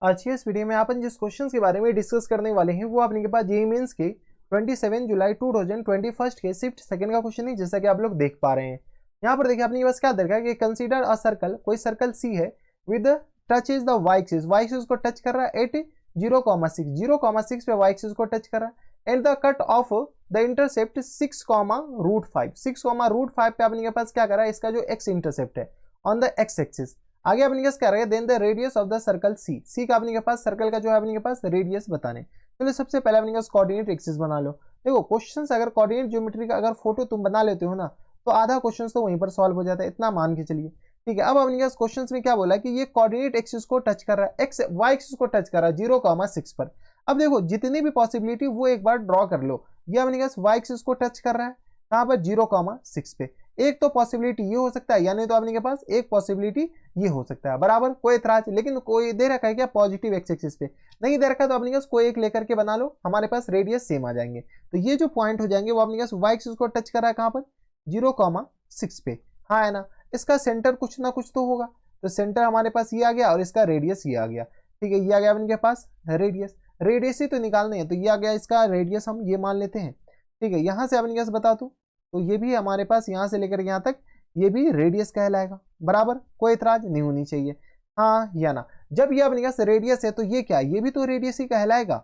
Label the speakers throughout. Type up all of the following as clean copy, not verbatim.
Speaker 1: आज के इस वीडियो में अपन जिस क्वेश्चन के बारे में डिस्कस करने वाले हैं वो अपने के पास जेईई मेंस के 27 जुलाई 2021 के शिफ्ट सेकंड का क्वेश्चन है, जैसा कि आप लोग देख पा रहे हैं। यहाँ पर देखिए अपने के पास क्या देखा है कि कंसीडर अ सर्कल, कोई सर्कल सी है with touch is the Y axis को टच कर रहा है एट 0,6 पे वाई एक्सिस को टच कर रहा है and the cut off the intercept 6,√5 पे अपने के पास क्या कर रहा है, इसका जो एक्स इंटरसेप्ट है ऑन द एक्स एक्सिस। आगे अपने क्या करेगा, then the radius of the circle C का अपने के पास सर्कल का जो है अपने के पास रेडियस बताने। चलो सबसे पहले अपने पास कोऑर्डिनेट एक्सिस बना लो। देखो क्वेश्चंस अगर कोऑर्डिनेट ज्योमेट्री का अगर फोटो तुम बना लेते हो ना तो आधा क्वेश्चन तो वहीं पर सॉल्व हो जाता है, इतना मान के चलिए। ठीक है, अब अपने पास क्वेश्चंस में क्या बोला कि ये कोऑर्डिनेट एक्सिस को टच कर रहा है, एक्स वाई एक्सिस को टच कर रहा है 0,6 पर। अब देखो जितनी भी पॉसिबिलिटी वो एक बार ड्रॉ कर लो। ये अपने पास वाई एक्सिस को टच कर रहा है कहां पर, 0,6 पे। एक तो पॉसिबिलिटी ये हो सकता है, यानी तो अपने के पास एक पॉसिबिलिटी ये हो सकता है, बराबर कोई एतराज। लेकिन कोई दे रखा है क्या पॉजिटिव एक्स एक्सिस पे, नहीं दे रखा तो अपने पास कोई एक लेकर के बना लो, हमारे पास रेडियस सेम आ जाएंगे। तो ये जो पॉइंट हो जाएंगे वो अपने पास वाई एक्सिस को टच कर रहा है कहां पर, 0,6 पे। हाँ है ना, इसका सेंटर कुछ ना कुछ तो होगा, तो सेंटर हमारे पास ये आ गया और इसका रेडियस ये आ गया। ठीक है, ये आ गया अपने पास रेडियस, रेडियस ही तो निकालने हैं, तो ये आ गया इसका रेडियस, हम ये मान लेते हैं। ठीक है, यहां से अपने पास बता दूं तो ये भी हमारे पास यहां से लेकर यहां तक ये भी रेडियस कहलाएगा, बराबर कोई इतराज नहीं होनी चाहिए। हाँ या ना, जब ये अपने पास रेडियस है तो ये क्या, ये भी तो रेडियस ही कहलाएगा।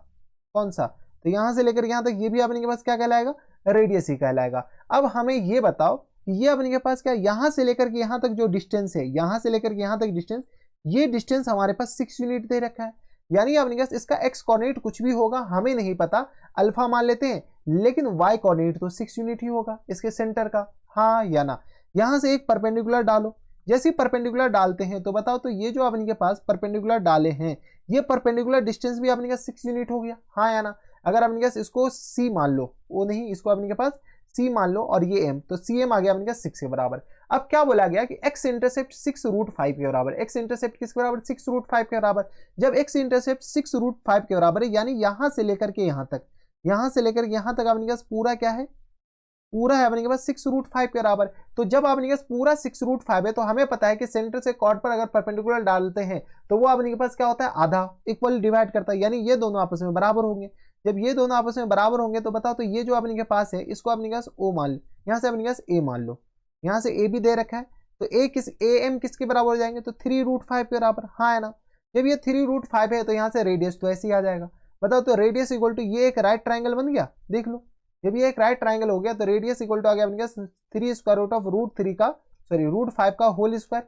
Speaker 1: कौन सा, तो यहां से लेकर यहां तक ये भी अपने के पास क्या कहलाएगा, रेडियस ही कहलाएगा। अब हमें ये बताओ कि ये अपने के पास क्या, यहां से लेकर के यहां तक जो डिस्टेंस है, यहां से लेकर के यहां तक डिस्टेंस, ये डिस्टेंस हमारे पास 6 यूनिट दे रखा है। यानी अपने पास इसका एक्स कोऑर्डिनेट कुछ भी होगा, हमें नहीं पता, अल्फा मान लेते हैं, लेकिन वाई कोऑर्डिनेट तो 6 यूनिट ही होगा इसके सेंटर का। हाँ या ना, यहां से एक परपेंडिकुलर डालो। जैसे ही परपेंडिकुलर डालते हैं तो बताओ, तो ये जो अपने के पास परपेंडिकुलर डाले हैं, ये परपेंडिकुलर डिस्टेंस भी अपने पास 6 यूनिट हो गया। हाँ या ना, अगर अपने पास इसको सी मान लो, वो नहीं, इसको अपने के पास सी मान लो और ये एम, तो सी एम आ गया अपने पास 6 के बराबर। अब क्या बोला गया कि एक्स इंटरसेप्ट 6√5 के बराबर, एक्स इंटरसेप्ट किसके बराबर, 6√5 के बराबर। जब एक्स इंटरसेप्ट 6√5 के बराबर है, यानी यहां से लेकर के यहां तक, यहां से लेकर यहां तक अपने पास पूरा क्या है, पूरा है अपने के पास 6√5 के बराबर। तो जब अपने के पास पूरा 6√5 है तो हमें पता है कि सेंटर से कॉर्ड पर अगर परपेंडिकुलर डालते हैं तो वो अपने के पास क्या होता है, आधा इक्वल डिवाइड करता है, यानी ये दोनों आपस में बराबर होंगे। जब ये दोनों आपस में बराबर होंगे तो बताओ, तो ये जो अपने के पास है इसको अपने के पास ओ मान लो, यहाँ से अपने के पास ए मान लो, यहाँ से ए भी दे रखा है, तो ए किस, ए एम किसके बराबर हो जाएंगे, तो 3√5 के बराबर। हाँ है ना, जब ये 3√5 है तो यहाँ से रेडियस तो ऐसे ही आ जाएगा। बताओ, तो रेडियस इक्वल टू ये एक राइट ट्राइंगल बन गया, देख लो। जब ये एक राइट ट्राइंगल हो गया तो रेडियस इक्वल टू आ गया अपने पास 3√√3 का, सॉरी √5 का होल स्क्वायर।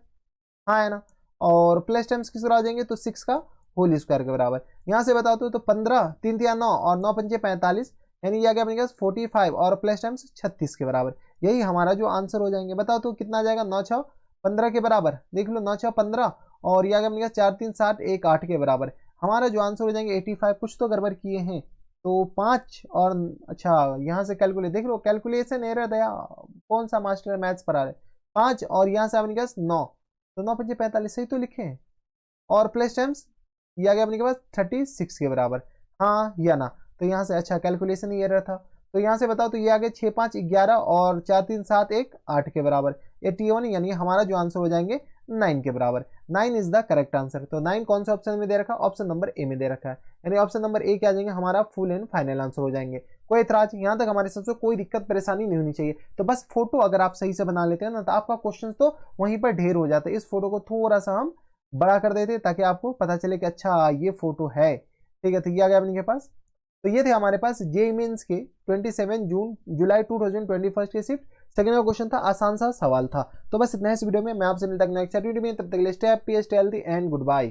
Speaker 1: हाँ है ना, और प्लस टर्म्स किस तरह आ जाएंगे, तो 6 का होल स्क्वायर के बराबर। यहाँ से बताओ तो 15, 3 3 9 और 9 5 45, यानी ये आ गया अपने पास 45 और प्लस टर्म्स 36 के बराबर। यही हमारा जो आंसर हो जाएंगे। बताओ तो कितना आ जाएगा, 9 6 15 के बराबर, देख लो 9 6 15 और ये आ गया अपने पास 4 3 7 1 8 के बराबर। हमारा जो आंसर हो जाएंगे 85। कुछ तो गड़बड़ किए हैं, तो 5 और अच्छा यहाँ से कैलकुलेट, देख लो कैलकुलेशन एरर दया, कौन सा मास्टर मैथ्स पढ़ा रहे। 5 और यहाँ से अपने पास 9, तो 9 5 45 सही तो लिखे हैं, और प्लस टाइम्स ये आ गया अपने के पास 36 के बराबर। हाँ या ना, तो यहाँ से अच्छा कैलकुलेशन ही एरर था। तो यहाँ से बताओ, तो ये आ गया 6 5 11 और 4 3 7 1 8 के बराबर, 81, यानी हमारा जो आंसर हो जाएंगे 9 के बराबर। 9 इज द करेक्ट आंसर। तो 9 कौन सा ऑप्शन में दे रखा है, ऑप्शन नंबर ए में दे रखा है, यानी ऑप्शन नंबर ए क्या आ जाएंगे, हमारा फुल एंड फाइनल आंसर हो जाएंगे। कोई इतराज यहाँ तक हमारे सबसे कोई दिक्कत परेशानी नहीं होनी चाहिए। तो बस फोटो अगर आप सही से बना लेते हैं ना तो आपका क्वेश्चन तो वहीं पर ढेर हो जाता है। इस फोटो को थोड़ा सा हम बड़ा कर देते ताकि आपको पता चले कि अच्छा ये फोटो है। ठीक है, तो ये आ गया अपने के पास। तो ये थे हमारे पास जेईई मेंस के 27 जुलाई 2021 के शिफ्ट सेकंड का क्वेश्चन था, आसान सा सवाल था। तो बस इतना इस वीडियो में, मैं आपसे मिलता हूं नेक्स्ट वीडियो में, तब तक के लिए stay happy, stay healthy and good bye.